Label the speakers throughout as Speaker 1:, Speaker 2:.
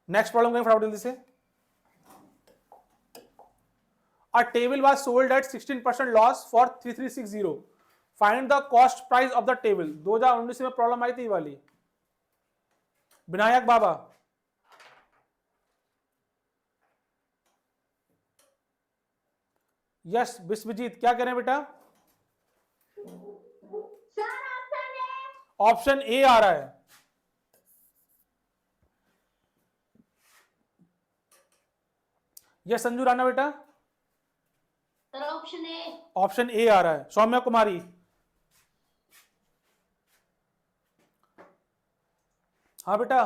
Speaker 1: Next problem करें फटाफट जल्दी से। A table was sold at 16% loss for 3360. Find the cost price of the table. 2019 में problem आई थी वाली। विनायक बाबा, यस विश्वजीत, क्या करें बेटा? ऑप्शन ए आ रहा है। यस संजू राणा बेटा,
Speaker 2: ऑप्शन ए।
Speaker 1: ऑप्शन ए आ रहा है। सौम्या कुमारी, हाँ बेटा,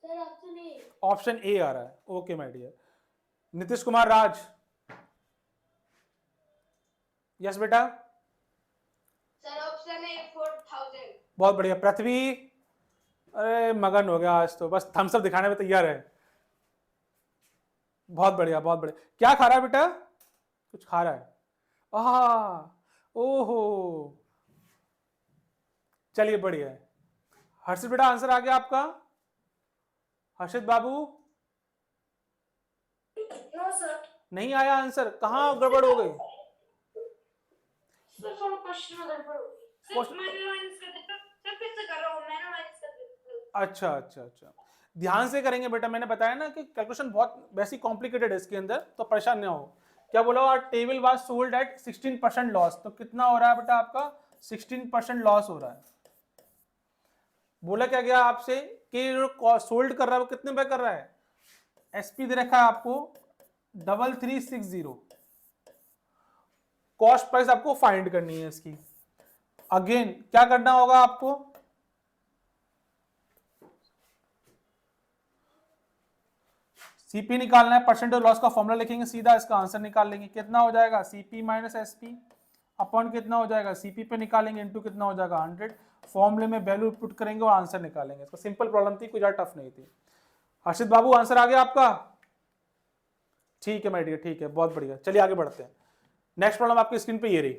Speaker 2: sir option A.
Speaker 1: Option A आ रहा है। Okay my dear. Nitish Kumar Raj, yes बेटा,
Speaker 2: सर ऑप्शन ए 4000।
Speaker 1: बहुत बढ़िया। पृथ्वी, अरे मगन हो गया आज तो, बस थम्स अप दिखाने में तैयार है। बहुत बढ़िया बहुत बढ़िया। क्या खा रहा है बेटा? कुछ खा रहा है। ओहो, चलिए बढ़िया है। हर्षित बेटा आंसर आ गया आपका? हर्षित बाबू,
Speaker 2: नो सर,
Speaker 1: नहीं आया आंसर, कहाँ गड़बड़ हो गई?
Speaker 2: सर थोड़ा क्वेश्चन में गड़बड़ हो गई। सर मैंने माइनस कर दिया, सर फिर से कर रहा हूं, मैंने माइनस कर दिया।
Speaker 1: अच्छा अच्छा अच्छा, ध्यान से करेंगे बेटा। मैंने बताया ना कि कैलकुलेशन बहुत वैसी कॉम्प्लिकेटेड है इसके अंदर, तो परेशान ना हो। क्या बोला हुआ? Table was sold at 16% loss, तो कितना हो रहा है बेटा आपका? 16% लॉस हो रहा है। बोला क्या गया आपसे कि जो सोल्ड कर रहा है वो कितने पे कर रहा है? एसपी दे रखा है आपको 3360। कॉस्ट प्राइस आपको फाइंड करनी है इसकी। अगेन क्या करना होगा आपको? सीपी निकालना है, परसेंट ऑफ लॉस का फॉर्मूला लिखेंगे, सीधा इसका आंसर निकाल लेंगे। कितना हो जाएगा? सीपी माइनस एसपी अपॉन कितना हो जाएगा? सीपी पे निकालेंगे इनटू कितना हो जाएगा? 100। फॉर्मूले में वैल्यू पुट करेंगे और आंसर निकालेंगे। इसका सिंपल प्रॉब्लम थी, कोई ज्यादा टफ नहीं थी। हर्षित बाबू आंसर आ गया आपका? ठीक है माय डियर, ठीक है, बहुत बढ़िया। चलिए आगे बढ़ते हैं। नेक्स्ट प्रॉब्लम आपकी स्क्रीन पे ये रही।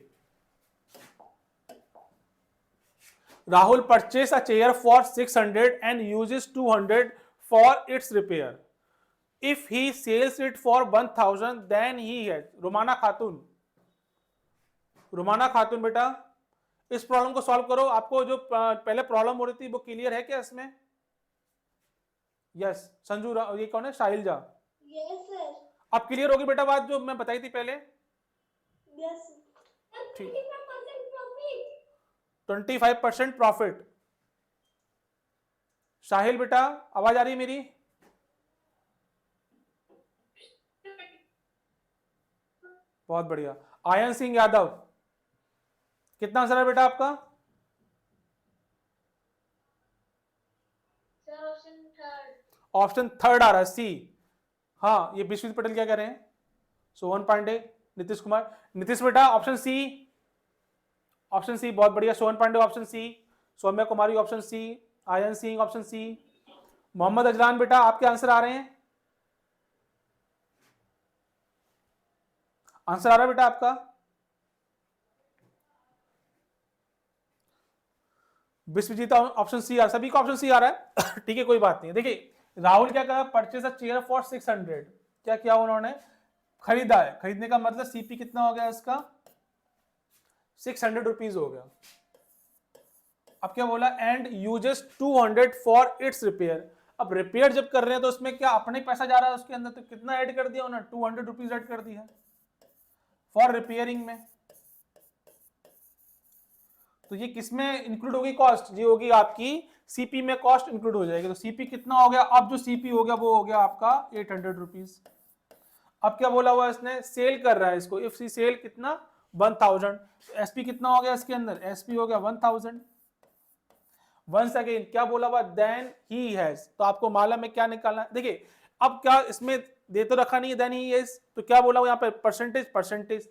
Speaker 1: Rahul purchase a chair for 600 and uses 200 for its repair. If he sells it for 1000 then he has। रुमाना खातून, रुमाना खातून बेटा, इस प्रॉब्लम को सॉल्व करो। आपको जो पहले प्रॉब्लम हो रही थी वो क्लियर है क्या इसमें? यस संजू, ये कौन है? साहिलजा।
Speaker 2: Yes sir.
Speaker 1: अब क्लियर होगी बेटा बात जो मैं बताई थी पहले?
Speaker 2: Yes sir.
Speaker 1: ठीक,
Speaker 2: 25% प्रॉफिट।
Speaker 1: 25% प्रॉफिट। साहिल बेटा आवाज आ रही है मेरी? बहुत बढ़िया। आयन सिंह यादव, कितना आंसर है बेटा आपका?
Speaker 2: Sir option third.
Speaker 1: Option third आ रहा है, सी। हाँ, ये विश्वजीत पटेल क्या कह रहे हैं? सोहन पांडे, नीतीश कुमार, नीतीश बेटा ऑप्शन सी, ऑप्शन सी, बहुत बढ़िया। Sohan Pandey option C, Soumya Kumari option C, Ayan Singh option C, Mohammad Azlan बेटा आपके आंसर आ रहे हैं? आंसर आ रहा है बेटा आपका? विश्वजीत ऑप्शन सी आ रहा है, सभी का ऑप्शन सी आ रहा है। ठीक है, कोई बात नहीं। देखिए राहुल क्या कहा? Purchase a chair for 600। क्या किया उन्होंने? खरीदा है। खरीदने का मतलब सीपी कितना हो गया इसका? 600 रुपीज हो गया। अब क्या बोला? And uses 200 for its repair. अब रिपेयर जब कर रहे हैं तो उसमें क्या अपना ही पैसा जा रहा है उसके अंदर, तो कितना ऐड कर दिया उन्होंने? 200 रुपीज ऐड कर दिया फॉर रिपेयरिंग में। तो ये किसमें इंक्लूड होगी कॉस्ट? ये होगी आपकी सीपी में, कॉस्ट इंक्लूड हो जाएगी। तो सीपी कितना हो गया? अब जो सीपी हो गया वो हो गया आपका 800 रुपीज। अब क्या बोला हुआ इसने? सेल कर रहा है इसको। इफ सी सेल कितना? 1000। एसपी कितना हो गया इसके अंदर? एसपी हो गया 1000। वंस अगेन क्या बोला हुआ? Then he has. तो आपको मालूम है क्या निकालना है? देखिए अब क्या इसमें दे तो रखा नहीं है देन ही हैज, तो क्या बोला हुआ यहाँ पे? Percentage, percentage.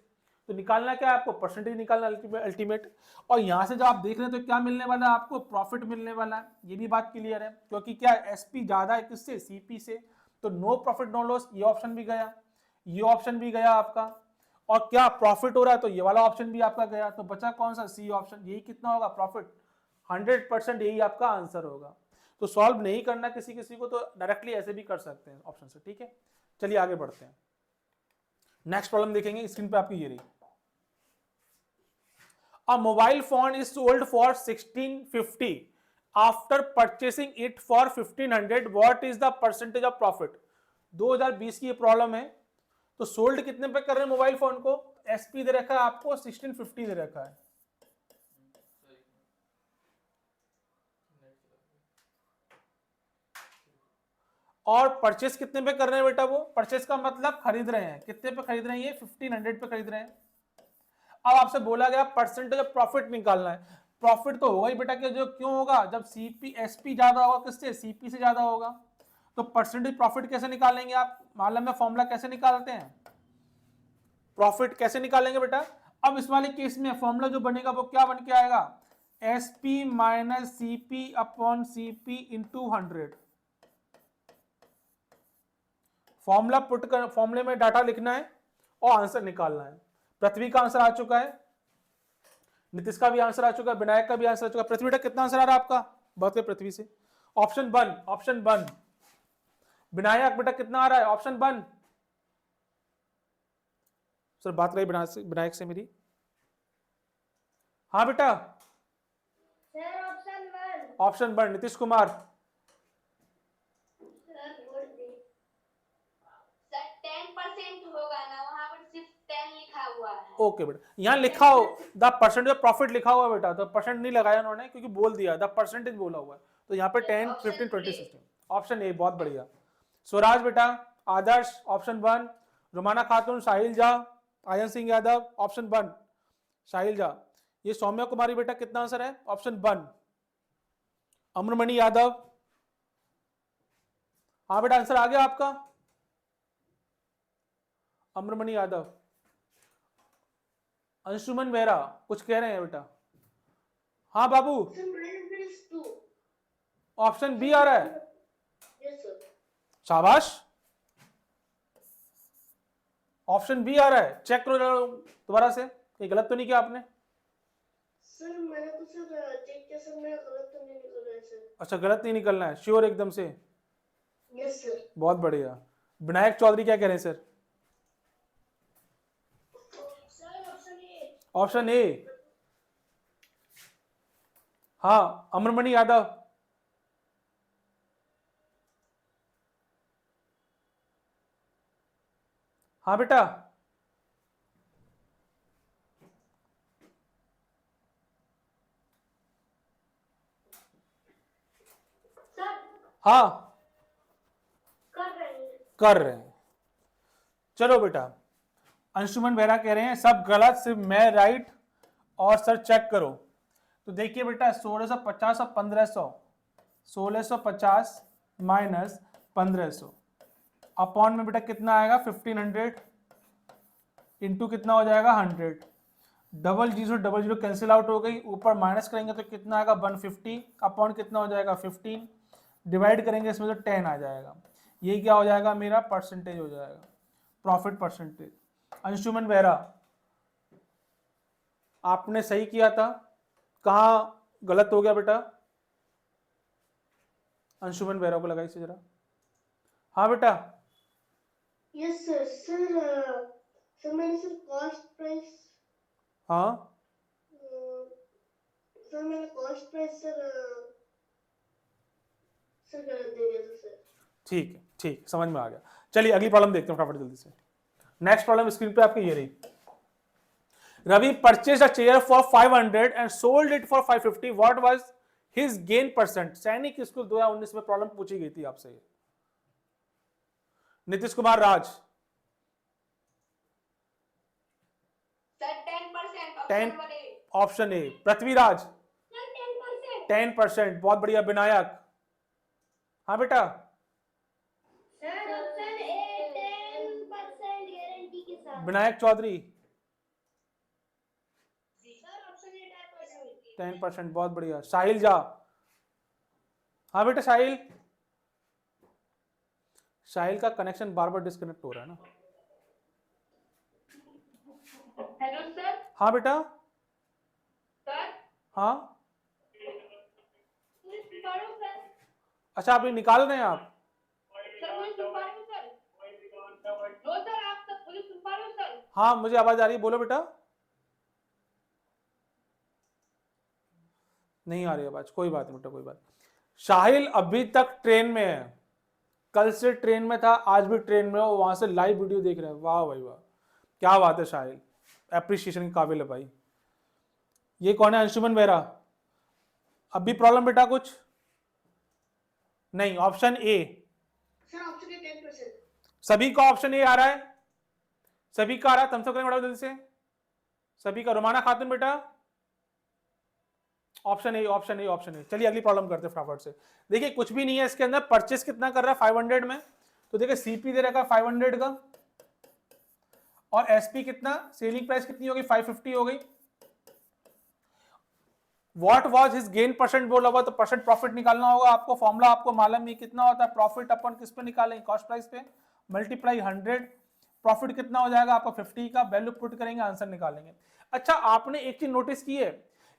Speaker 1: तो निकालना क्या है आपको? परसेंटेज निकालना अल्टीमेट। और यहां से जो आप देख रहे हैं तो क्या मिलने वाला है आपको? प्रॉफिट मिलने वाला है। ये भी बात क्लियर है, क्योंकि क्या एसपी ज्यादा है किससे? सीपी से। तो नो प्रॉफिट नो लॉस, ये ऑप्शन भी गया, ये ऑप्शन भी गया आपका। और क्या प्रॉफिट हो रहा है? तो ये वाला ऑप्शन भी आपका गया। तो बचा कौन सा? C option. यही कितना होगा? प्रॉफिट 100% यही आपका आंसर होगा। तो सॉल्व नहीं करना किसी किसी को तो डायरेक्टली ऐसे भी कर सकते हैं ऑप्शन से, ठीक है। चलिए आगे बढ़ते हैं, नेक्स्ट प्रॉब्लम देखेंगे, स्क्रीन पे आपकी ये रही। अ mobile phone is sold for 1650 after purchasing it for 1500, what is the percentage of profit. 2020 की ये प्रॉब्लम है। तो सोल्ड कितने पे कर रहे हैं मोबाइल फोन को, एसपी दे रखा है आपको 1650 दे रखा है, और परचेस कितने पे कर रहे हैं बेटा, वो परचेस का मतलब खरीद रहे हैं, कितने पे खरीद रहे हैं, ये 1500 पे खरीद रहे हैं। अब आपसे बोला गया परसेंटेज ऑफ प्रॉफिट निकालना है। प्रॉफिट तो होगा ही बेटा, कि जो क्यों होगा, जब सीपी एसपी ज्यादा होगा किससे, सीपी से ज्यादा होगा। तो परसेंटेज प्रॉफिट कैसे निकालेंगे आप, मालूम है फॉर्मूला कैसे निकालते हैं, प्रॉफिट कैसे निकालेंगे बेटा। अब इस वाले केस में फॉर्मूला जो बनेगा वो क्या बन के आएगा, SP minus CP upon CP into 100। Formula put कर, फॉर्मूले में डाटा लिखना है और आंसर निकालना है। पृथ्वी का आंसर आ चुका है, नीतीश का भी आंसर आ चुका है, विनायक का भी आंसर आ चुका है। पृथ्वी बेटा कितना आंसर आ रहा है आपका, बात करें पृथ्वी से, option one, option one. Vinayak बेटा कितना आ रहा है, ऑप्शन वन। सर बात रही विनायक से मेरी, हाँ बेटा
Speaker 2: sir option one.
Speaker 1: Option one. Nitish Kumar,
Speaker 2: sir बोल दे सर 10% होगा ना, वहां पर सिर्फ 10 लिखा हुआ है।
Speaker 1: ओके बेटा, यहाँ लिखा हो द परसेंटेज ऑफ प्रॉफिट लिखा हुआ है बेटा, तो परसेंट नहीं लगाया उन्होंने क्योंकि बोल दिया द परसेंटेज बोला हुआ है, तो यहाँ पे 10 15 20 16। ऑप्शन ए, बहुत बढ़िया। स्वराज बेटा, आदर्श option one, Rumana Khatoon, Sahil Jha, Ayan Singh Yadav option one, Sahil Jha. ये सौम्या कुमारी बेटा कितना आंसर है, ऑप्शन वन। अमरमणि यादव, हाँ बेटा आंसर आ गया आपका, अमरमणि यादव। अंशुमन मेहरा कुछ कह रहे हैं बेटा, हाँ बाबू, ऑप्शन बी आ रहा है, शाबाश, ऑप्शन बी आ रहा है, चेक करो दोबारा से, कहीं गलत तो नहीं किया आपने।
Speaker 2: सर मैंने तो सर चेक किया सर, मेरा गलत तो नहीं निकल रहा है सर।
Speaker 1: अच्छा गलत नहीं निकलना है, श्योर एकदम से,
Speaker 2: यस सर।
Speaker 1: बहुत बढ़िया। विनायक चौधरी क्या कह रहे हैं sir,
Speaker 2: sir option A.
Speaker 1: Option ए, हाँ अमरमणि यादव, हाँ बेटा,
Speaker 2: सर
Speaker 1: हाँ
Speaker 2: कर रहे हैं।
Speaker 1: चलो बेटा, अंशुमन बेहरा कह रहे हैं सब गलत, सिर्फ मैं राइट, और सर चेक करो। तो देखिए बेटा 1650 और 1500, 1650 माइनस 1500 अपॉन में बेटा कितना आएगा 1500 इंटू कितना हो जाएगा 100, डबल जीरो कैंसिल आउट हो गई, ऊपर माइनस करेंगे तो कितना आएगा 150 अपॉन कितना हो जाएगा 15, डिवाइड करेंगे इसमें तो 10 आ जाएगा। ये क्या हो जाएगा मेरा परसेंटेज हो जाएगा, प्रॉफिट परसेंटेज। अंशुमन बेहरा आपने सही किया था, कहाँ गलत हो गया बेटा, अंशुमन बेहरा को लगाई से जरा, हाँ बेटा,
Speaker 2: यस सर। सर मैंने सर कॉस्ट प्राइस,
Speaker 1: हाँ
Speaker 2: सर मैंने कॉस्ट प्राइस सर गलत दे दिया था सर।
Speaker 1: ठीक है, ठीक समझ में आ गया। चलिए अगली प्रॉब्लम देखते हैं फटाफट जल्दी से। नेक्स्ट प्रॉब्लम स्क्रीन पे आपकी ये रही, Ravi purchase a chair for 500 and sold it for 550, what was his gain percent. Sainik School 2019 में प्रॉब्लम पूछी गई थी आपसे। Nitish Kumar Raj,
Speaker 2: sir 10%,
Speaker 1: 10 option A. Prithviraj 10%, बहुत बढ़िया। विनायक, हाँ बेटा,
Speaker 2: सर ऑप्शन ए 10% गारंटी के साथ।
Speaker 1: Vinayak Chaudhary
Speaker 2: sir option A 10%।
Speaker 1: 10%, बहुत बढ़िया। साहिल झा, हाँ बेटा साहिल, साहिल का कनेक्शन बार बार डिस्कनेक्ट हो रहा है ना।
Speaker 2: Hello sir.
Speaker 1: हाँ बेटा,
Speaker 2: सर
Speaker 1: हाँ अच्छा आप ये निकाल रहे हैं आप?
Speaker 2: सर मुझे सुन पा रहे हो सर? नो सर, आप सब मुझे सुन पा रहे हो सर?
Speaker 1: हाँ मुझे आवाज आ रही है, बोलो बेटा। नहीं आ रही आवाज, कोई बात नहीं बेटा, कोई बात। शाहिल अभी तक ट्रेन में है, कल से ट्रेन में था, आज भी ट्रेन में हो, वहां से लाइव वीडियो देख रहे हैं। वाह भाई वाह, क्या बात है शाहिल, एप्रिसिएशन के काबिल है भाई। ये कौन है? अंशुमन बेरा। अभी प्रॉब्लम बेटा कुछ नहीं? Option A
Speaker 2: sir option A 10%।
Speaker 1: सभी का ऑप्शन ए आ रहा है, सभी का आ रहा है। तुम सब करेंगे बड़ा जल्दी से, सभी का। रुमाना खातून बेटा, option A, option A, option ए। चलिए अगली प्रॉब्लम करते हैं फटाफट से। देखिए कुछ भी नहीं है इसके अंदर। परचेस कितना कर रहा है? 500 में। तो देखिए सीपी दे रखा है 500 का, और एसपी कितना, सेलिंग प्राइस कितनी होगी? 550 हो गई। What was his gain percent बोला हुआ, तो परसेंट प्रॉफिट निकालना होगा आपको। फॉर्मूला आपको मालूम नहीं कितना होता है प्रॉफिट अपन किस पे निकालेंगे? कॉस्ट प्राइस पे मल्टीप्लाई 100। प्रॉफिट कितना हो जाएगा आपका? 50 का। वैल्यू पुट करेंगे, आंसर निकालेंगे। अच्छा आपने एक चीज नोटिस की है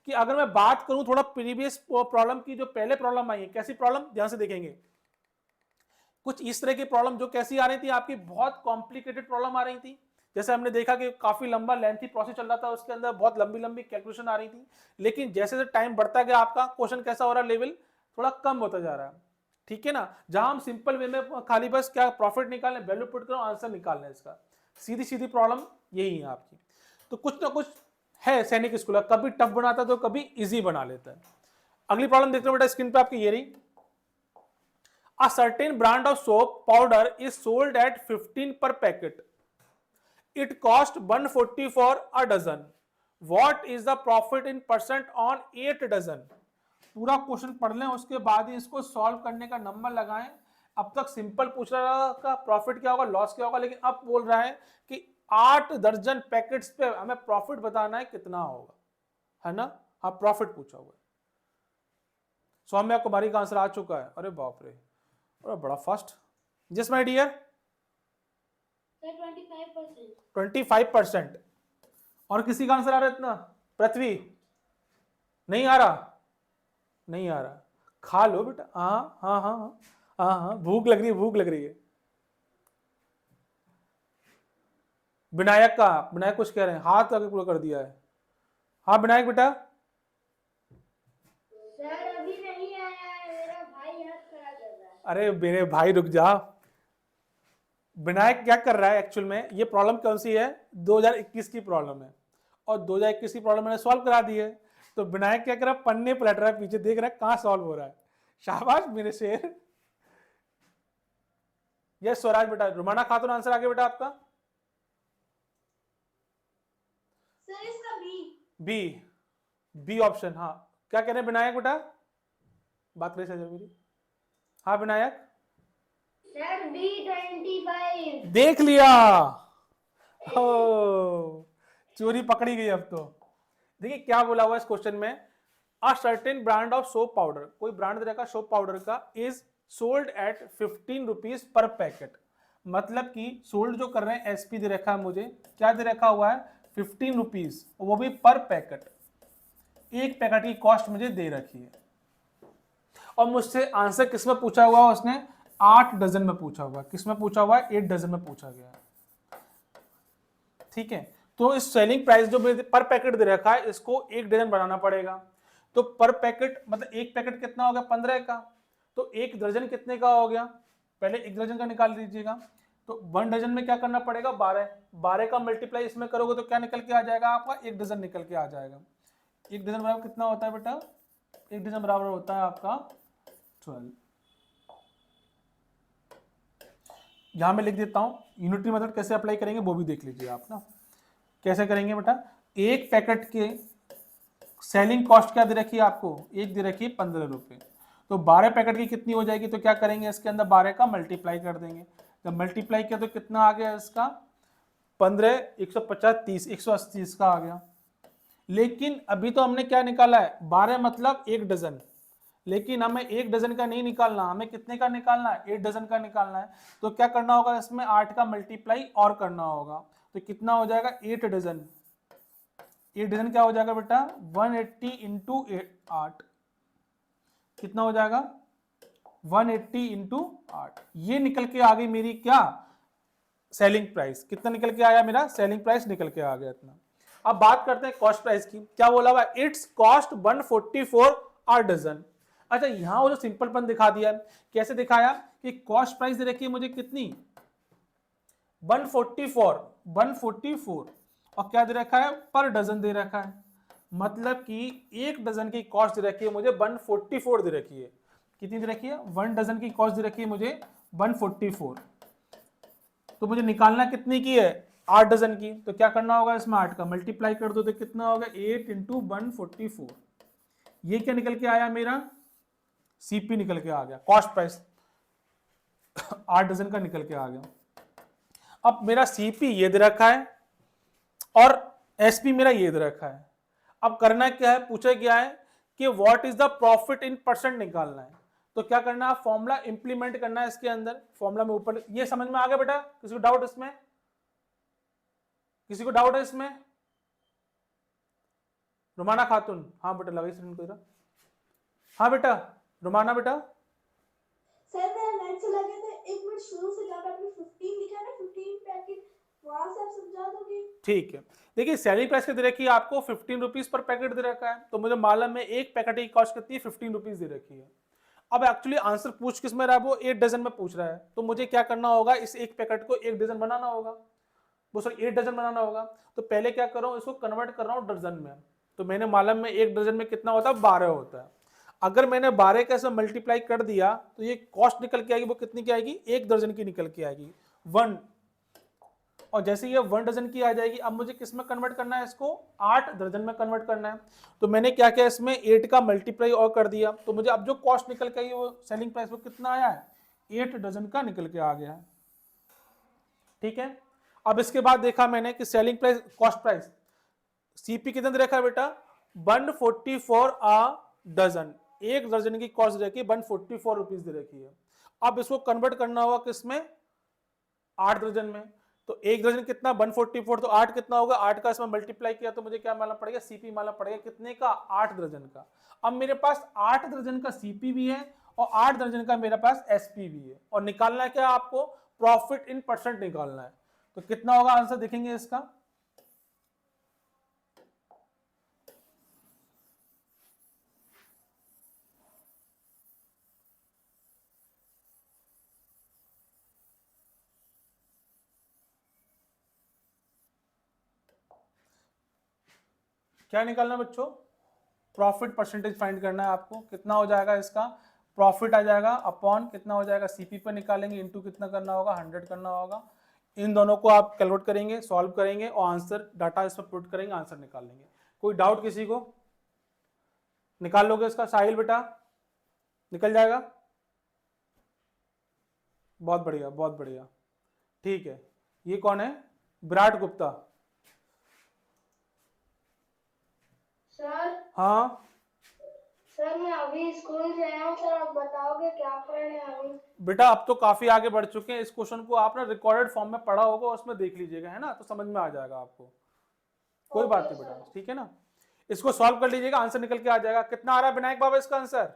Speaker 1: कि अगर मैं बात करूं थोड़ा प्रीवियस प्रॉब्लम की, जो पहले प्रॉब्लम आई है, कैसी प्रॉब्लम ध्यान से देखेंगे। कुछ इस तरह की प्रॉब्लम जो कैसी आ रही थी आपकी, बहुत कॉम्प्लिकेटेड प्रॉब्लम आ रही थी। जैसे हमने देखा कि काफी लंबा लेंथी प्रोसेस चल रहा था, उसके अंदर बहुत लंबी लंबी कैलकुलेशन आ रही थी। लेकिन जैसे जैसे टाइम बढ़ता गया आपका क्वेश्चन कैसा हो रहा है, लेवल थोड़ा कम होता जा रहा है। ठीक है ना? जहां हम सिंपल वे में खाली बस क्या प्रॉफिट निकालने, वैल्यू पुट करो, आंसर निकालना है इसका। सीधी सीधी प्रॉब्लम यही है आपकी। तो कुछ ना कुछ है सैनिक स्कूल, कभी टफ बनाता है तो कभी इजी बना लेता है। अगली प्रॉब्लम देखते हो बेटा स्क्रीन पे आपकी, ये रही। A certain brand of soap powder is sold at 15 per packet. It cost 140 for a dozen. What is the profit in percent on 8 dozen? पूरा क्वेश्चन पढ़ लें, उसके बाद ही इसको सॉल्व करने का नंबर लगाएं। अब तक सिंपल पूछ रहा का प्रॉफिट क्या होगा, लॉस क्या होगा, लेकिन अब बोल रहा है कि 8 दर्जन पैकेट्स पे हमें प्रॉफिट बताना है कितना होगा, है ना? हाँ प्रॉफिट पूछा हुआ है। सौम्या कुमारी का आंसर आ चुका है। अरे बाप रे, अरे बड़ा फास्ट। जिस माय डियर,
Speaker 2: सर 25%।
Speaker 1: 25%। और किसी का आंसर आ रहा है इतना? पृथ्वी नहीं आ रहा, नहीं आ रहा। खा लो बेटा। हाँ हाँ हाँ हाँ हाँ हाँ, भूख लग रही है, भूख लग रही है। विनायक का, विनायक कुछ कह रहे हैं, हाथ आगे पूरा कर दिया है। हाँ विनायक बेटा।
Speaker 2: सर अभी नहीं आया है, मेरा भाई हाथ खड़ा कर रहा है।
Speaker 1: अरे मेरे भाई रुक जा। विनायक क्या कर रहा है एक्चुअल में, ये प्रॉब्लम कौन सी है? 2021 की प्रॉब्लम है, और 2021 की प्रॉब्लम मैंने सॉल्व करा दी है। तो विनायक क्या कर रहा है, पन्ने पलट रहा है, पीछे देख रहा है कहां सॉल्व हो रहा है। शाबाश मेरे शेर। यस स्वराज बेटा। रुमाना खातून आंसर आगे बेटा आपका।
Speaker 2: सर इसका बी।
Speaker 1: B, B option. हाँ क्या कह रहे हैं विनायक बेटा, बात करें सर मेरी। हाँ विनायक,
Speaker 2: सर बी 25।
Speaker 1: देख लिया। ओ, चोरी पकड़ी गई अब तो। देखिए क्या बोला हुआ इस क्वेश्चन में, a certain brand of soap powder, कोई ब्रांड दे रखा सोप पाउडर का, is sold at 15 rupees per packet. मतलब कि सोल्ड जो कर रहे हैं, एसपी दे रखा है मुझे, क्या दे रखा हुआ है? 15 रुपीज, वो भी पर पैकेट। एक पैकेट की कॉस्ट मुझे दे रखी है, और मुझसे आंसर किसमें पूछा हुआ है उसने? 8 डजन में पूछा हुआ है। किसमें पूछा हुआ है? 8 डजन में पूछा गया है। ठीक है, तो इस सेलिंग प्राइस जो पर पैकेट दे रखा है, इसको 1 डजन बनाना पड़ेगा। तो पर पैकेट मतलब एक पैकेट कितना हो गया? 15 का। तो 1 दर्जन कितने का हो गया? पहले 1 दर्जन का निकाल लीजिएगा। तो 1 डजन में क्या करना पड़ेगा? 12। 12 का मल्टीप्लाई इसमें करोगे तो क्या निकल के आ जाएगा आपका? 1 डजन निकल के आ जाएगा। 1 डजन बराबर कितना होता है बेटा? 1 डजन बराबर होता है आपका 12। यहां मैं लिख देता हूं, यूनिटरी मेथड कैसे अप्लाई करेंगे वो भी देख लीजिए आप ना। कैसे करेंगे बेटा? एक पैकेट के सेलिंग कॉस्ट क्या दे रखी है आपको? एक दे रखी है 15 रुपए। तो 12 पैकेट की कितनी हो जाएगी? तो क्या करेंगे, इसके अंदर 12 का मल्टीप्लाई कर देंगे। जब मल्टीप्लाई किया तो कितना आ गया इसका? 15, 150, 30, 180 इसका आ गया। लेकिन अभी तो हमने क्या निकाला है? 12 मतलब 1 डजन। लेकिन हमें 1 डजन का नहीं निकालना, हमें कितने का निकालना है? 8 डजन का निकालना है। तो क्या करना होगा इसमें? 8 का मल्टीप्लाई और करना होगा। तो कितना हो जाएगा? 8 डजन। 8 डजन क्या हो जाएगा बेटा? 180 इंटू 8 कितना हो जाएगा? 180 इंटू 8, ये निकल के आ गई मेरी क्या सेलिंग प्राइस। कितना निकल के आया मेरा सेलिंग प्राइस निकल के आ गया इतना। अब बात करते हैं कॉस्ट प्राइस की। क्या बोला हुआ, इट्स कॉस्ट 144 आर डजन। अच्छा यहां वो जो सिंपलपन दिखा दिया, कैसे दिखाया कि कॉस्ट प्राइस दे रखी है मुझे कितनी 144 और क्या दे रखा है पर डजन दे रखा है, मतलब कि एक डजन की कॉस्ट दे रखी है मुझे 144 दे रखी है। कितनी दे रखी है 1 डजन की कॉस्ट दे रखी है मुझे 144। तो मुझे निकालना कितनी की है 8 डजन की। तो क्या करना होगा इसमें 8 का मल्टीप्लाई कर दो तो कितना होगा 8 इंटू 144। ये क्या निकल के आया मेरा सीपी निकल के आ गया, कॉस्ट प्राइस 8 डजन का निकल के आ गया। अब मेरा सीपी ये दे रखा है और एसपी मेरा ये दे रखा है। अब करना क्या है, पूछा गया है कि what is the profit in percent निकालना है। तो क्या करना है फॉर्मूला इंप्लीमेंट करना है इसके अंदर। फॉर्मूला में ऊपर ये समझ में आ गया बेटा, किसी को डाउट इसमें, किसी को डाउट है इसमें? रुमाना खातून, हाँ बेटा लगा स्क्रीन को इधर। हाँ बेटा रुमाना बेटा।
Speaker 3: सर मेरा नेट चला गया था, एक मिनट शुरू से जाकर आपने 15 लिखा ना, 15 पैकेट वहां से आप समझा दोगे?
Speaker 1: ठीक है, देखिए सेलिंग प्राइस दे रखी है आपको 15 रुपीज पर पैकेट दे रखा है, तो मुझे मालूम है एक पैकेट की कॉस्ट कितनी है 15 रुपीज दे रखी है। अब एक्चुअली आंसर पूछ किस में रहा है, वो 8 डजन में पूछ रहा है, तो मुझे क्या करना होगा इस एक पैकेट को 1 डजन बनाना होगा, वो सर 8 डजन बनाना होगा। तो पहले क्या कर रहा हूँ इसको कन्वर्ट कर रहा हूँ डजन में। तो मैंने मालूम में 1 डजन में कितना होता है 12 होता है। अगर मैंने 12 का ऐसे मल्टीप्लाई कर दिया तो ये कॉस्ट निकल के आएगी, वो कितनी की आएगी 1 दर्जन की निकल के आएगी 1। और जैसे ये 1 डजन की आ जाएगी, अब मुझे किस में कन्वर्ट करना है इसको 8 दर्जन में कन्वर्ट करना है। तो मैंने क्या किया इसमें 8 का मल्टीप्लाई और कर दिया, तो मुझे अब जो कॉस्ट निकल के आई वो सेलिंग प्राइस वो कितना आया है 8 डजन का निकल के आ गया है। ठीक है, अब इसके बाद देखा मैंने कि selling price cost price CP कितना दे रखा है बेटा 144 आ डजन, एक दर्जन की कॉस्ट दे रखी है 144 रुपीज दे रखी है। अब इसको कन्वर्ट करना होगा किसमें 8 दर्जन में। तो एक दर्जन कितना 144, तो 8 कितना होगा 8 का इसमें मल्टीप्लाई किया तो मुझे क्या मालूम पड़ेगा सीपी मालूम पड़ेगा कितने का 8 दर्जन का। अब मेरे पास 8 दर्जन का सीपी भी है और 8 दर्जन का मेरे पास एसपी भी है, और निकालना है क्या आपको प्रॉफिट इन परसेंट निकालना है। तो कितना होगा आंसर देखेंगे इसका, क्या निकालना बच्चों प्रॉफिट परसेंटेज फाइंड करना है आपको। कितना हो जाएगा इसका प्रॉफिट आ जाएगा अपॉन कितना हो जाएगा सीपी पर निकालेंगे इंटू कितना करना होगा 100 करना होगा। इन दोनों को आप कैलकुलेट करेंगे सॉल्व करेंगे और आंसर डाटा इस पर पुट करेंगे आंसर निकाल लेंगे। कोई डाउट किसी को, निकाल लोगे इसका साहिल बेटा निकल जाएगा, बहुत बढ़िया बहुत बढ़िया। ठीक है, ये कौन है विराट गुप्ता।
Speaker 3: सर
Speaker 1: हाँ
Speaker 3: सर मैं अभी स्कूल से आया हूँ सर, आप बताओगे क्या पढ़ने अभी?
Speaker 1: बेटा अब तो काफी आगे बढ़ चुके हैं, इस क्वेश्चन को आप ना रिकॉर्डेड फॉर्म में पढ़ा होगा उसमें देख लीजिएगा है ना, तो समझ में आ जाएगा आपको। कोई बात नहीं बेटा, ठीक है ना, इसको सॉल्व कर लीजिएगा आंसर निकल के आ जाएगा। कितना आ रहा है विनायक बाबा इसका आंसर,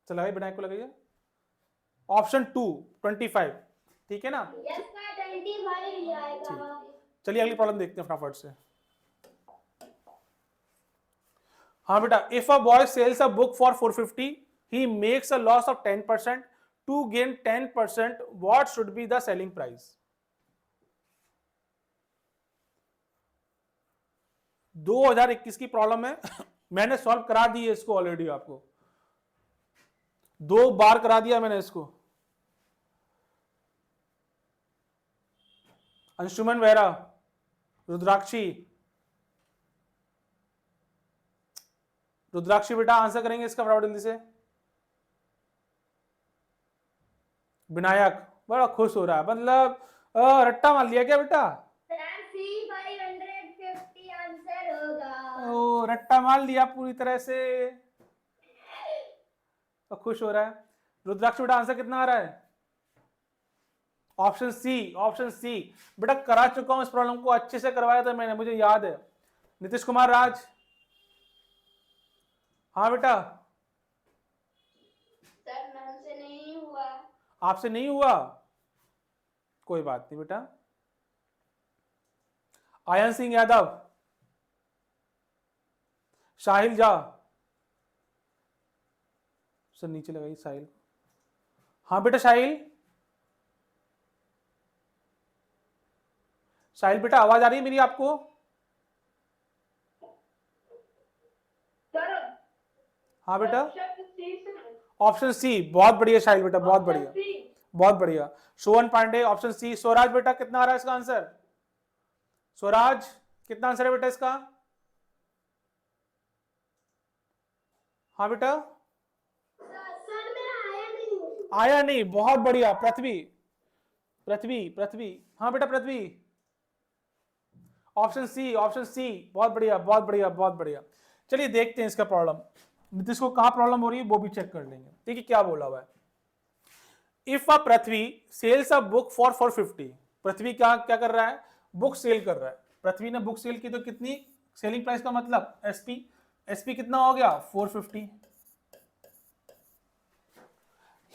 Speaker 1: चला विनायक को लगाइए ऑप्शन 2 25, ठीक है ना।
Speaker 3: यस सर 25 आएगा।
Speaker 1: चलिए अगली प्रॉब्लम देखते हैं फटाफट से। हाँ बेटा, if a boy sells a book for 450 he makes a loss of 10%, to gain 10% what should be the selling price? 2021 की प्रॉब्लम है मैंने सॉल्व करा दी है इसको ऑलरेडी, आपको 2 बार करा दिया मैंने इसको। अंशुमन वेरा, रुद्राक्षी बेटा आंसर करेंगे इसका फटाफट जल्दी से। विनायक बड़ा खुश हो रहा है, मतलब रट्टा मार लिया क्या बेटा?
Speaker 3: सी 550 आंसर होगा।
Speaker 1: ओ रट्टा मार लिया पूरी तरह से, तो खुश हो रहा है। रुद्राक्ष बेटा आंसर कितना आ रहा है? ऑप्शन सी बेटा, करा चुका हूं इस प्रॉब्लम को, अच्छे से करवाया था मैंने, मुझे याद है। नीतीश कुमार राज, हाँ बेटा आपसे नहीं हुआ, कोई बात नहीं बेटा। आयन सिंह यादव, साहिल झा, सर नीचे लगाइए साहिल। हाँ बेटा साहिल, साहिल बेटा आवाज आ रही है मेरी आपको? हाँ बेटा, ऑप्शन सी, बहुत बढ़िया साहिल बेटा, बहुत बढ़िया, बहुत बढ़िया। Shovan Pandey option C. स्वराज बेटा कितना आ रहा है इसका आंसर? स्वराज कितना आंसर है बेटा इसका? हाँ बेटा,
Speaker 3: सर मेरा आया नहीं।
Speaker 1: आया नहीं, बहुत बढ़िया। पृथ्वी, पृथ्वी, पृथ्वी, हाँ बेटा पृथ्वी, ऑप्शन सी, ऑप्शन सी, बहुत बढ़िया, बहुत बढ़िया, बहुत बढ़िया। चलिए देखते हैं इसका प्रॉब्लम, नीतीश को कहां प्रॉब्लम हो रही है वो भी चेक कर लेंगे। देखिए क्या बोला हुआ है। If a Prithvi sells a book for 450, Prithvi क्या क्या कर रहा है? बुक सेल कर रहा है। पृथ्वी ने बुक सेल की तो कितनी सेलिंग प्राइस का मतलब एसपी, एसपी कितना हो गया? 450।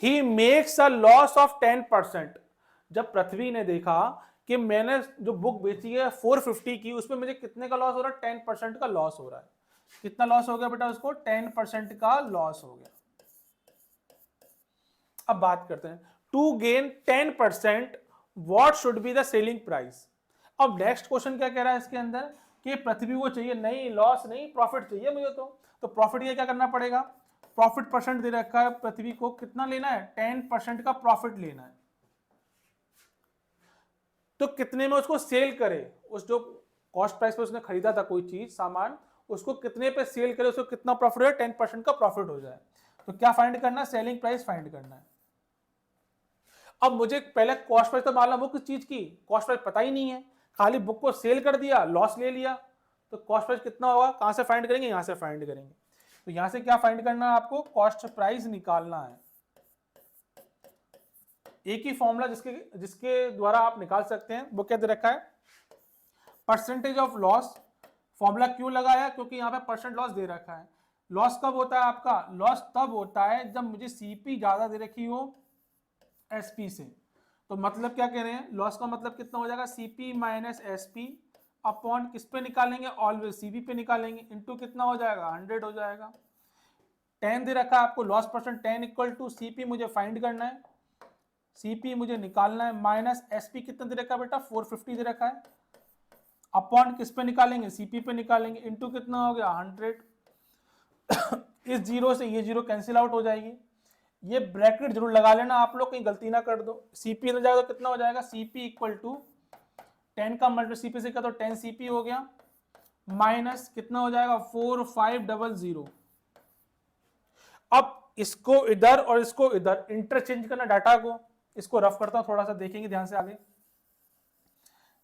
Speaker 1: He makes a loss of 10%। जब पृथ्वी ने देखा कि मैंने जो बुक बेची है 450 की, उसमें मुझे कितने का लॉस हो रहा है? 10% का लॉस हो रहा है। कितना लॉस हो गया बेटा उसको? 10% का लॉस हो गया। अब बात करते हैं, to gain 10% what should be the selling price. अब नेक्स्ट क्वेश्चन क्या कह रहा है इसके अंदर कि पृथ्वी को चाहिए नहीं लॉस नहीं, प्रॉफिट चाहिए मुझे। तो प्रॉफिट ये क्या करना पड़ेगा? प्रॉफिट परसेंट दे रखा है पृथ्वी को, कितना लेना है? 10% का प्रॉफिट लेना है। तो कितने में उसको सेल करे? उस जो कॉस्ट प्राइस पे उसने खरीदा था कोई चीज सामान, उसको कितने पे सेल करे, उसको कितना प्रॉफिट हो? 10% का प्रॉफिट हो जाए। तो क्या फाइंड करना है? सेलिंग प्राइस फाइंड करना है। अब मुझे पहले कॉस्ट प्राइस तो मालूम हो किस चीज की, कॉस्ट प्राइस पता ही नहीं है, खाली बुक को सेल कर दिया, लॉस ले लिया। तो कॉस्ट प्राइस कितना होगा? कहां से फाइंड करेंगे? यहां से फाइंड करेंगे। तो यहां से क्या फाइंड करना है आपको? कॉस्ट प्राइस निकालना है। एक ही फॉर्मूला जिसके द्वारा आप निकाल सकते हैं, वो क्या दे रखा है? Percentage of loss. फॉर्मूला क्यों लगाया? क्योंकि यहाँ पे परसेंट लॉस दे रखा है। लॉस कब होता है आपका? लॉस तब होता है जब मुझे सीपी ज्यादा दे रखी हो एसपी से। तो मतलब क्या कह रहे हैं? लॉस का मतलब कितना हो जाएगा? सीपी माइनस एसपी अपॉन किस पे निकालेंगे? ऑलवेज सीपी पे निकालेंगे, इनटू कितना हो जाएगा? 100 हो जाएगा। 10 दे रखा है आपको loss percent, 10 equal to CP मुझे फाइंड करना है, सीपी मुझे निकालना है, माइनस एसपी कितना दे रखा है बेटा? 450 दे रखा है, अपॉन किस पे निकालेंगे? सीपी पे निकालेंगे, इनटू कितना हो गया? 100। इस जीरो से ये जीरो कैंसिल आउट हो जाएगी। ये ब्रैकेट जरूर लगा लेना आप लोग, कहीं गलती ना कर दो। सीपी इधर जाएगा तो कितना हो जाएगा? सीपी इक्वल टू 10 का मल्टीप्लाई सीपी से किया तो 10 सीपी हो गया, माइनस कितना हो जाएगा? 4500। अब इसको इधर और इसको इधर इंटरचेंज करना डाटा को। इसको रफ करता हूं, थोड़ा सा देखेंगे ध्यान से आगे।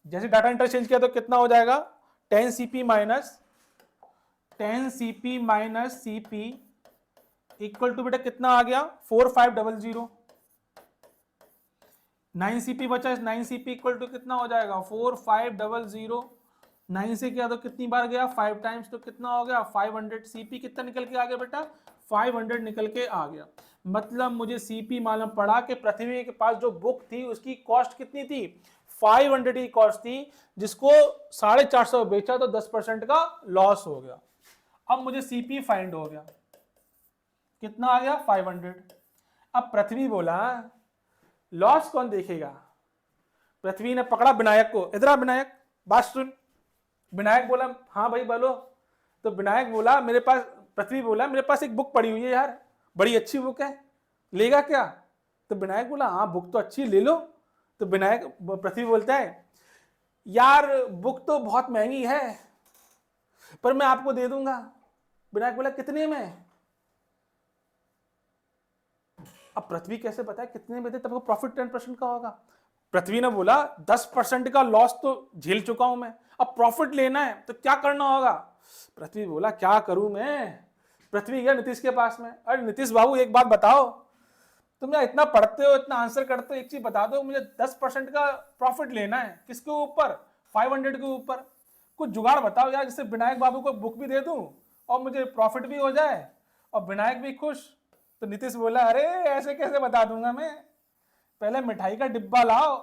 Speaker 1: जैसे डाटा इंटरचेंज किया तो कितना हो जाएगा? 10 CP minus 10 CP minus CP equal to बेटा कितना आ गया? 4500। 9 सीपी बचा, 9 सीपी इक्वल टू कितना हो जाएगा? 4500। 9 से किया तो कितनी बार गया? 5 टाइम्स, तो कितना हो गया? 500। सीपी कितना निकल के आ गया बेटा? 500 निकल के आ गया। मतलब मुझे सीपी मालूम पड़ा कि पृथ्वी के पास जो बुक थी उसकी कॉस्ट कितनी थी? 500 की कॉस्ट थी, जिसको 450 बेचा तो 10% का लॉस हो गया। अब मुझे सीपी फाइंड हो गया, कितना आ गया? 500। अब पृथ्वी बोला लॉस कौन देखेगा? पृथ्वी ने पकड़ा विनायक को, इधर आ विनायक, बात सुन। विनायक बोला हाँ भाई बोलो। तो विनायक बोला मेरे पास, पृथ्वी बोला मेरे पास एक बुक पड़ी हुई है यार, बड़ी अच्छी बुक है, लेगा क्या? तो विनायक बोला हाँ बुक तो अच्छी, ले लो। तो विनायक, पृथ्वी बोलता है यार बुक तो बहुत महंगी है, पर मैं आपको दे दूंगा। विनायक बोला कितने में? अब पृथ्वी कैसे बताए कितने में दे, तब प्रॉफिट 10% का होगा। पृथ्वी ने बोला 10% का लॉस तो झेल चुका हूं मैं, अब प्रॉफिट लेना है तो क्या करना होगा? पृथ्वी बोला क्या करूं मैं? पृथ्वी गया नीतीश के पास में, अरे नीतीश बाबू एक बात बताओ, तुम यार इतना पढ़ते हो इतना आंसर करते हो, एक चीज बता दो, मुझे 10% का प्रॉफिट लेना है। किसके ऊपर? 500 के ऊपर। कुछ जुगाड़ बताओ यार, जिससे विनायक बाबू को बुक भी दे दूं और मुझे प्रॉफिट भी हो जाए और विनायक भी खुश। तो नीतीश बोला अरे ऐसे कैसे बता दूंगा मैं, पहले मिठाई का डिब्बा लाओ,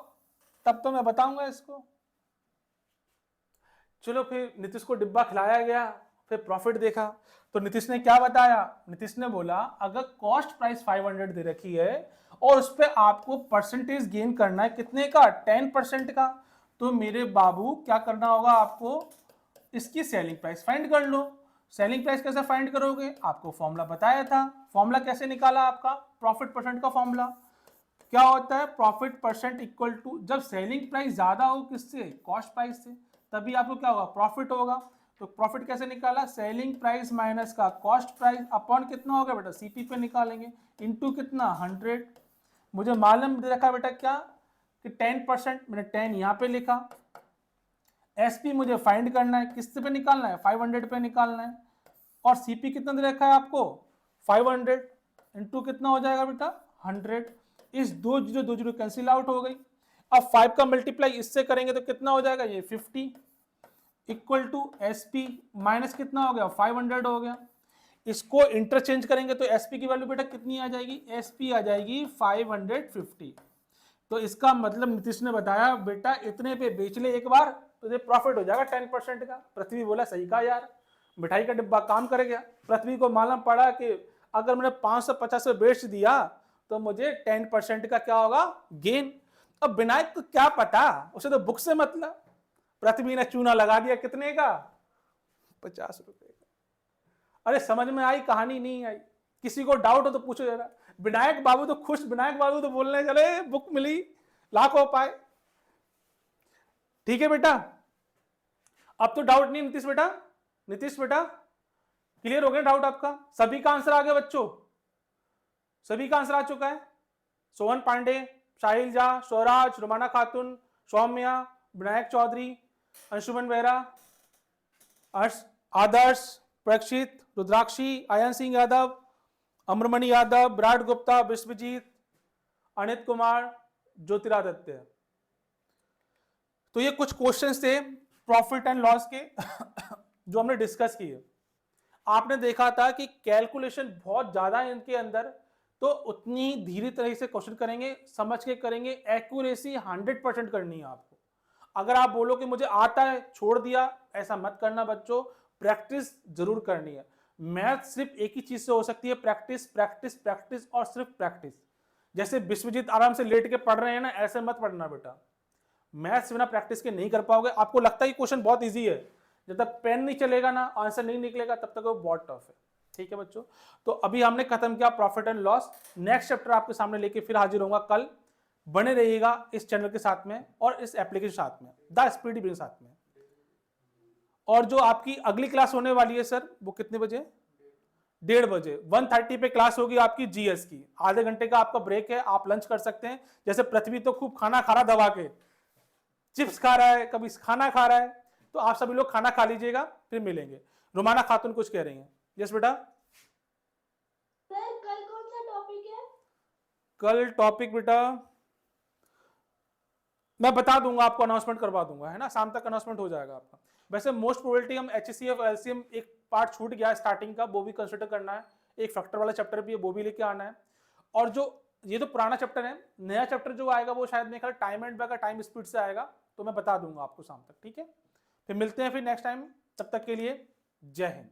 Speaker 1: तब तो मैं बताऊंगा इसको। चलो फिर नीतीश को डिब्बा खिलाया गया, फिर प्रॉफिट देखा, तो नीतीश ने क्या बताया, नीतीश ने बोला अगर कॉस्ट प्राइस 500 दे रखी है और उस पर आपको परसेंटेज गेन करना है कितने का, 10% का, तो मेरे बाबू क्या करना होगा आपको, इसकी सेलिंग प्राइस फाइंड कर लो। सेलिंग प्राइस कैसे फाइंड करोगे, आपको फॉर्मूला बताया था। फॉर्मूला कैसे निकाला आपका, प्रॉफिट परसेंट का फॉर्मूला क्या होता है, प्रॉफिट परसेंट इक्वल टू, जब सेलिंग प्राइस ज्यादा हो किससे, कॉस्ट प्राइस से, तभी आपको क्या होगा, प्रॉफिट होगा। तो प्रॉफिट कैसे निकाला, सेलिंग प्राइस माइनस का कॉस्ट प्राइस अपॉन कितना होगा बेटा, सीपी पे निकालेंगे, इनटू कितना 100। मुझे मालूम दे रखा बेटा क्या कि 10%, मैंने 10 यहाँ पे लिखा। एसपी मुझे फाइंड करना है, किस पे निकालना है, 500 पे निकालना है। और सीपी कितना दे रखा है आपको, 500 इंटू कितना हो जाएगा बेटा 100। इस 2 0 कैंसिल आउट हो गई। अब 5 का मल्टीप्लाई इससे करेंगे तो कितना हो जाएगा, ये 50 इक्वल टू एसपी माइनस कितना हो गया, 500 हो गया। इसको इंटरचेंज करेंगे तो एसपी की वैल्यू बेटा कितनी आ जाएगी, एसपी आ जाएगी 550। तो इसका मतलब नीतीश ने बताया बेटा इतने पे बेच ले एक बार, तुझे प्रॉफिट हो जाएगा 10% का। पृथ्वी बोला सही कहा यार, मिठाई का डिब्बा काम करेगा। पृथ्वी को मालूम पड़ा कि अगर मैंने 550 में बेच दिया तो मुझे 10% का क्या होगा, गेन। अब विनायक को क्या पता, उसे तो बुक से मतलब। पृथ्वी ने चूना लगा दिया कितने का, 50 रुपए का। अरे समझ में आई कहानी, नहीं आई, किसी को डाउट हो तो पूछो जरा। विनायक बाबू तो खुश, विनायक बाबू तो बोलने चले बुक मिली, लाखों पाए। ठीक है बेटा, अब तो डाउट नहीं नीतीश बेटा, नीतीश बेटा क्लियर हो गया डाउट आपका, सभी का आंसर आ गया बच्चों, सभी का आंसर आ चुका है। सोहन पांडे, साहिल झा, स्वराज, रुमाना खातून, सौम्या, विनायक चौधरी, अंशुमन बेहरा, आदर्श, प्रेक्षित, रुद्राक्षी, आयन सिंह यादव, अमरमणि यादव, विराट गुप्ता, विश्वजीत, अनित कुमार, ज्योतिरादित्य। तो ये कुछ क्वेश्चंस थे प्रॉफिट एंड लॉस के जो हमने डिस्कस किए। आपने देखा था कि कैलकुलेशन बहुत ज्यादा है इनके अंदर, तो उतनी धीरे तरह से क्वेश्चन करेंगे, समझ के करेंगे, एक्यूरेसी 100% करनी है आपको। अगर आप बोलो कि मुझे आता है छोड़ दिया, ऐसा मत करना बच्चों, प्रैक्टिस जरूर करनी है। मैथ सिर्फ एक ही चीज से हो सकती है, प्रैक्टिस प्रैक्टिस प्रैक्टिस और सिर्फ प्रैक्टिस। जैसे विश्वजीत आराम से लेट के पढ़ रहे हैं ना, ऐसे मत पढ़ना बेटा, मैथ्स बिना प्रैक्टिस के नहीं कर पाओगे। आपको लगता है कि क्वेश्चन बहुत इजी है, जब तक पेन नहीं चलेगा ना, आंसर नहीं निकलेगा, तब तक वो बहुत टफ है। ठीक है बच्चों, तो अभी हमने खत्म किया profit and loss. Next chapter आपके सामने लेके फिर हाजिर होऊंगा कल। बने रहिएगा इस चैनल के साथ में और इस एप्लीकेशन साथ में, द स्पीडी बिजनेस साथ में। और जो आपकी अगली क्लास होने वाली है सर, वो कितने बजे, 1:30 बजे, 1:30 पे क्लास होगी आपकी जीएस की। आधे घंटे का आपका ब्रेक है, आप लंच कर सकते हैं। जैसे पृथ्वी तो खूब खाना खा रहा दबा के, चिप्स खा रहा है, कभी खाना खा रहा है, तो आप सभी लोग खाना खा लीजिएगा, फिर मिलेंगे। रुमाना खातून कुछ कह रही हैं, यस बेटा।
Speaker 3: सर कल कौन सा टॉपिक है?
Speaker 1: कल टॉपिक बेटा मैं बता दूंगा आपको, अनाउंसमेंट करवा दूंगा, है ना, शाम तक अनाउंसमेंट हो जाएगा आपका। वैसे मोस्ट प्रोबेबिलिटी हम HCF LCM एक पार्ट छूट गया स्टार्टिंग का, वो भी कंसिडर करना है। एक फैक्टर वाला चैप्टर भी है, वो भी लेके आना है। और जो ये तो पुराना चैप्टर है, नया चैप्टर जो आएगा वो शायद मेरे ख्याल टाइम एंड का टाइम स्पीड से आएगा, तो मैं बता दूंगा आपको शाम तक। ठीक है, फिर मिलते हैं फिर नेक्स्ट टाइम, तब तक के लिए जय हिंद।